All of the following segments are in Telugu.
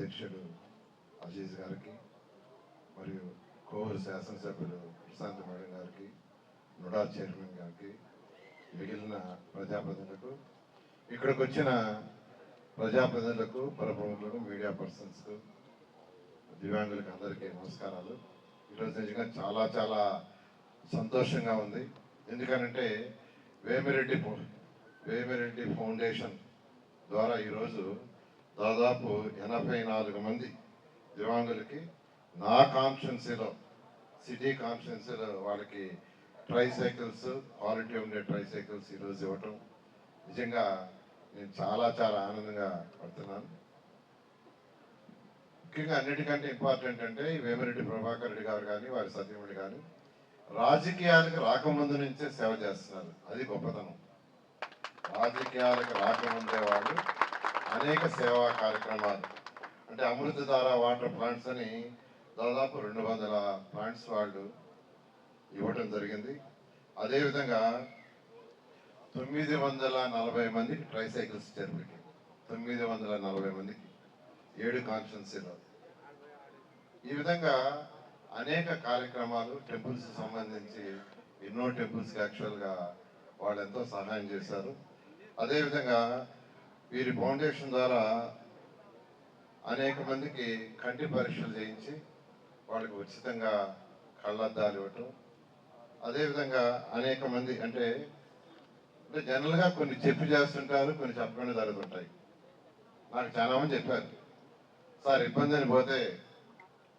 అధ్యక్షుడు అజీజ్ గారికి మరియు కోవూరు శాసనసభ్యులు ప్రశాంత్ మేడం గారికి, నుడా చైర్మన్ గారికి, మిగిలిన ప్రజాప్రతినిధులకు, ఇక్కడికి వచ్చిన ప్రజాప్రతినిధులకు, ప్రముఖులకు, మీడియా పర్సన్స్కు, దివ్యాంగులకు అందరికీ నమస్కారాలు. ఈరోజు నిజంగా చాలా చాలా సంతోషంగా ఉంది. ఎందుకనంటే వేమిరెడ్డి ఫౌండేషన్ ద్వారా ఈరోజు దాదాపు 84 మంది దివ్యాంగులకి నా కాన్స్టిట్యున్సీలో, సిటీ కాన్స్టిట్యున్సీలో వాళ్ళకి ట్రైసైకిల్స్, క్వాలిటీ ఉండే ట్రైసైకిల్స్ ఈరోజు ఇవ్వటం నిజంగా నేను చాలా చాలా ఆనందంగా పడుతున్నాను. ముఖ్యంగా అన్నిటికంటే ఇంపార్టెంట్ అంటే వేమిరెడ్డి ప్రభాకర్ రెడ్డి గారు కానీ వారి సతీమణి కానీ రాజకీయాలకు రాకముందు నుంచే సేవ చేస్తున్నారు. అది గొప్పతనం. రాజకీయాలకు రాకముందే వాళ్ళు అనేక సేవా కార్యక్రమాలు, అంటే అమృతధార వాటర్ ప్లాంట్స్ అని దాదాపు 200 ప్లాంట్స్ వాళ్ళు ఇవ్వటం జరిగింది. అదేవిధంగా 940 మందికి ట్రైసైకిల్స్ ఇచ్చారు. 940 మందికి 7 కాన్స్టిట్యున్సీలో. ఈ విధంగా అనేక కార్యక్రమాలు, టెంపుల్స్ సంబంధించి ఎన్నో టెంపుల్స్కి యాక్చువల్గా వాళ్ళు ఎంతో సహాయం చేశారు. అదేవిధంగా వీరి ఫౌండేషన్ ద్వారా అనేక మందికి కంటి పరీక్షలు చేయించి వాళ్ళకి ఉచితంగా కళ్ళద్దాలు ఇవ్వటం. అదేవిధంగా అనేక మంది అంటే జనరల్గా కొన్ని చెప్పి చేస్తుంటారు, కొన్ని చెప్పకుండా జరుగుతుంటాయి. నాకు చాలా మంది చెప్పారు, సార్ ఇబ్బంది అని పోతే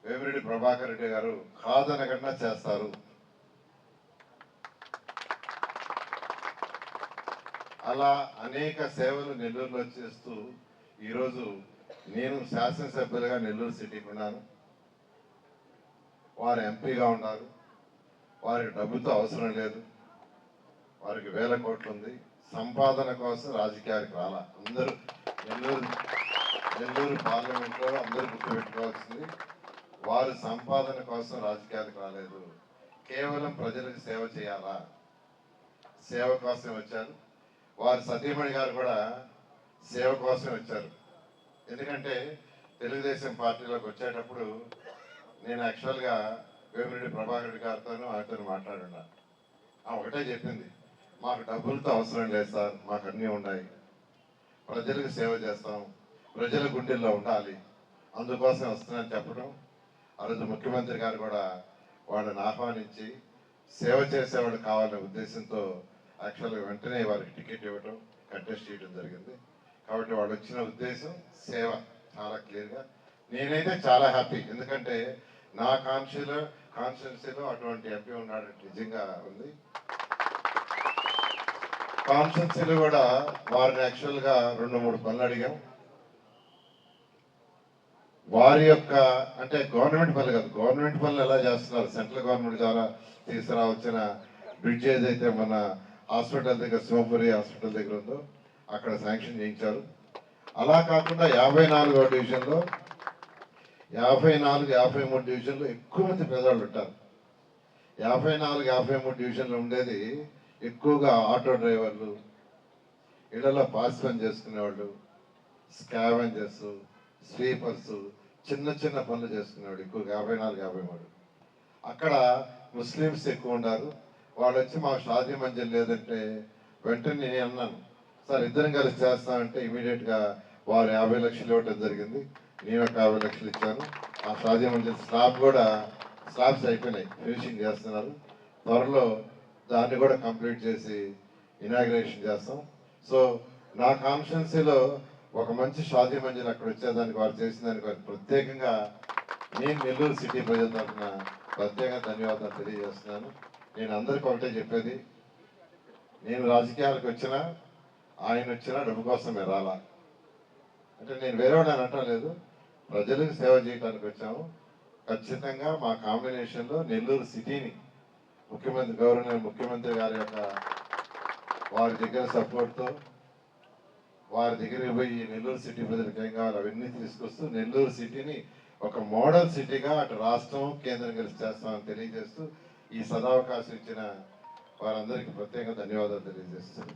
వేమిరెడ్డి ప్రభాకర్ రెడ్డి గారు కాదనకుండా చేస్తారు. అలా అనేక సేవలు నెల్లూరులో చేస్తూ ఈరోజు నేను శాసనసభ్యులుగా నెల్లూరు సిటీకి ఉన్నాను. వారు ఎంపీగా ఉన్నారు. వారికి డబ్బుతో అవసరం లేదు. వారికి 1000 కోట్లు ఉంది. సంపాదన కోసం రాజకీయాలకు రాలా. అందరూ నెల్లూరు పార్లమెంట్లో అందరూ గుర్తుపెట్టుకోవాల్సింది, వారు సంపాదన కోసం రాజకీయాలకు రాలేదు. కేవలం ప్రజలకు సేవ చేయాలా, సేవ కోసం వచ్చారు. వారి సతీమణి గారు కూడా సేవ కోసం వచ్చారు. ఎందుకంటే తెలుగుదేశం పార్టీలోకి వచ్చేటప్పుడు నేను యాక్చువల్గా వేమిరెడ్డి ప్రభాకర్ రెడ్డి గారితోనూ ఆయనతో మాట్లాడున్నా. ఒకటే చెప్పింది, మాకు డబ్బులతో అవసరం లేదు సార్, మాకు అన్నీ ఉన్నాయి, ప్రజలకు సేవ చేస్తాం, ప్రజల గుండెల్లో ఉండాలి, అందుకోసం వస్తున్నానని చెప్పడం. ఆ రోజు ముఖ్యమంత్రి గారు కూడా వాళ్ళని ఆహ్వానించి సేవ చేసేవాళ్ళు కావాలనే ఉద్దేశంతో యాక్చువల్గా వెంటనే వారికి టికెట్ ఇవ్వటం, కంటెస్ట్ చేయడం జరిగింది. కాబట్టి వాళ్ళు వచ్చిన ఉద్దేశం సేవ చాలా క్లియర్గా. నేనైతే చాలా హ్యాపీ, ఎందుకంటే నా కాన్స్టిట్యున్సీలో అటువంటి ఎంపీ ఉన్నాడు, నిజంగా ఉంది. కాన్స్టిట్యున్సీలో కూడా వారిని యాక్చువల్గా 2-3 పనులు అడిగాం. వారి యొక్క అంటే గవర్నమెంట్ పనులు కాదు, గవర్నమెంట్ పనులు ఎలా చేస్తున్నారు, సెంట్రల్ గవర్నమెంట్ ద్వారా తీసుకురావచ్చిన బ్రిడ్జ్ ఏదైతే మన హాస్పిటల్ దగ్గర, సింహపురి హాస్పిటల్ దగ్గర ఉందో అక్కడ శాంక్షన్ చేయించారు. అలా కాకుండా 54వ డివిజన్లో 53 డివిజన్లో ఎక్కువ మంది పేదవాళ్ళు ఉంటారు. 53 డివిజన్లో ఉండేది ఎక్కువగా ఆటో డ్రైవర్లు, ఇళ్లలో పాస్ పని చేసుకునేవాళ్ళు, స్కావెంజర్స్, స్వీపర్స్, చిన్న చిన్న పనులు చేసుకునేవాడు ఎక్కువగా 54-53. అక్కడ ముస్లిమ్స్ ఎక్కువ ఉన్నారు. వాళ్ళు వచ్చి మాకు షాదీ మంజిల్ లేదంటే వెంటనే నేను అన్నాను, సార్ ఇద్దరం కలిసి చేస్తామంటే ఇమీడియట్గా వారు 50 లక్షలు ఇవ్వటం జరిగింది. నేను ఒక 50 లక్షలు ఇచ్చాను. ఆ షాదీ మంజిల్ స్లాబ్స్ అయిపోయినాయి, ఫినిషింగ్ చేస్తున్నారు. త్వరలో దాన్ని కూడా కంప్లీట్ చేసి ఇనాగ్రేషన్ చేస్తాం. సో నా కాన్స్టిట్యున్సీలో ఒక మంచి షాదీ మంజిల్ అక్కడ వచ్చేదానికి, వారు చేసిన దానికి వారికి ప్రత్యేకంగా నేను నెల్లూరు సిటీ ప్రజల తరఫున ప్రత్యేకంగా ధన్యవాదాలు తెలియజేస్తున్నాను. నేను అందరికీ ఒకటే చెప్పేది, నేను రాజకీయాలకు వచ్చినా, ఆయన వచ్చినా డబ్బు కోసమే రాలా. అంటే నేను వేరేవాడు అని అంటలేదు, ప్రజలకు సేవ చేయడానికి వచ్చాము. ఖచ్చితంగా మా కాంబినేషన్లో నెల్లూరు సిటీని గౌరవనీయ ముఖ్యమంత్రి గారి యొక్క వారి దగ్గర సపోర్ట్తో వారి దగ్గరికి పోయి నెల్లూరు సిటీ ప్రజలకు ఏం కావాలి అవన్నీ తీసుకొస్తూ నెల్లూరు సిటీని ఒక మోడల్ సిటీగా అటు రాష్ట్రం, కేంద్రం కలిసి చేస్తామని తెలియజేస్తూ ఈ సదావకాశం ఇచ్చిన వారందరికీ ప్రత్యేక ధన్యవాదాలు తెలియజేస్తున్నాను.